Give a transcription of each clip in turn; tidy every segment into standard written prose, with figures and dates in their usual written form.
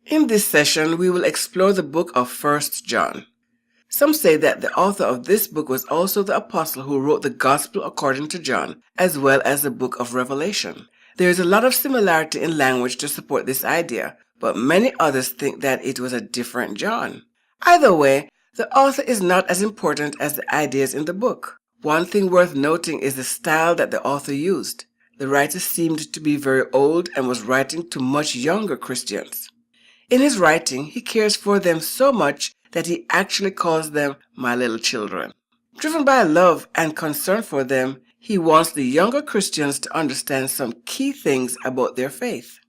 In this session, we will explore the book of 1 John. Some say that the author of this book was also the apostle who wrote the Gospel according to John, as well as the book of Revelation. There is a lot of similarity in language to support this idea, but many others think that it was a different John. Either way, the author is not as important as the ideas in the book. One thing worth noting is the style that the author used. The writer seemed to be very old and was writing to much younger Christians. In his writing, he cares for them so much that he actually calls them my little children. Driven by love and concern for them, he wants the younger Christians to understand some key things about their faith.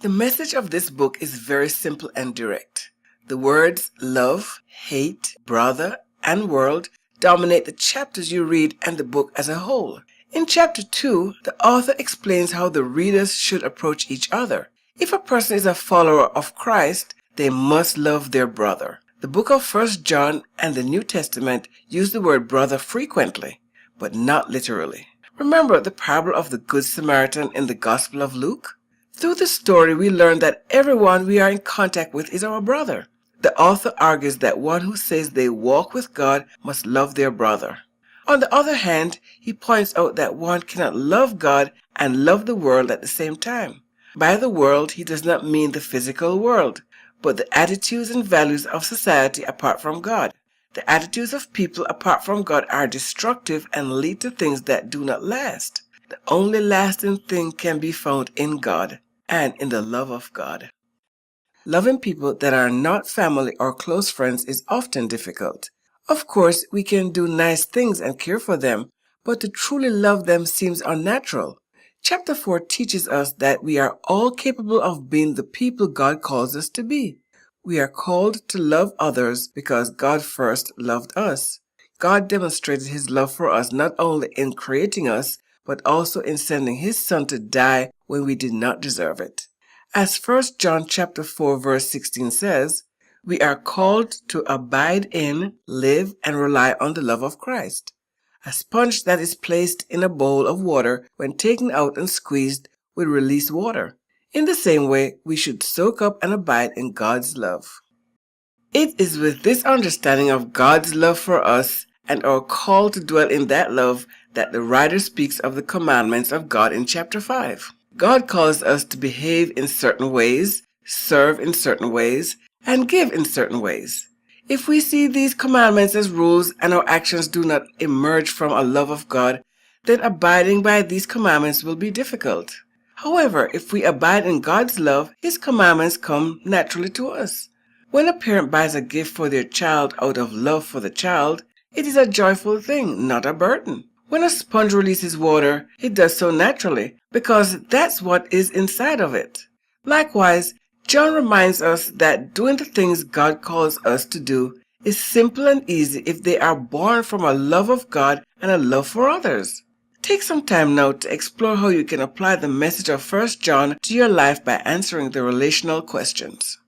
The message of this book is very simple and direct. The words love, hate, brother, and world dominate the chapters you read and the book as a whole. In chapter 2, the author explains how the readers should approach each other. If a person is a follower of Christ, they must love their brother. The book of 1 John and the New Testament use the word brother frequently, but not literally. Remember the parable of the Good Samaritan in the Gospel of Luke? Through the story, we learn that everyone we are in contact with is our brother. The author argues that one who says they walk with God must love their brother. On the other hand, he points out that one cannot love God and love the world at the same time. By the world, he does not mean the physical world, but the attitudes and values of society apart from God. The attitudes of people apart from God are destructive and lead to things that do not last. The only lasting thing can be found in God and in the love of God. Loving people that are not family or close friends is often difficult. Of course, we can do nice things and care for them, but to truly love them seems unnatural. Chapter 4 teaches us that we are all capable of being the people God calls us to be. We are called to love others because God first loved us. God demonstrated his love for us not only in creating us, but also in sending his Son to die when we did not deserve it. As 1 John chapter 4 verse 16 says, we are called to abide in, live, and rely on the love of Christ. A sponge that is placed in a bowl of water when taken out and squeezed will release water. In the same way, we should soak up and abide in God's love. It is with this understanding of God's love for us and our call to dwell in that love that the writer speaks of the commandments of God in chapter 5. God calls us to behave in certain ways, serve in certain ways, and give in certain ways. If we see these commandments as rules and our actions do not emerge from a love of God, then abiding by these commandments will be difficult. However, if we abide in God's love, his commandments come naturally to us. When a parent buys a gift for their child out of love for the child, it is a joyful thing, not a burden. When a sponge releases water, it does so naturally because that's what is inside of it. Likewise, John reminds us that doing the things God calls us to do is simple and easy if they are born from a love of God and a love for others. Take some time now to explore how you can apply the message of 1 John to your life by answering the relational questions.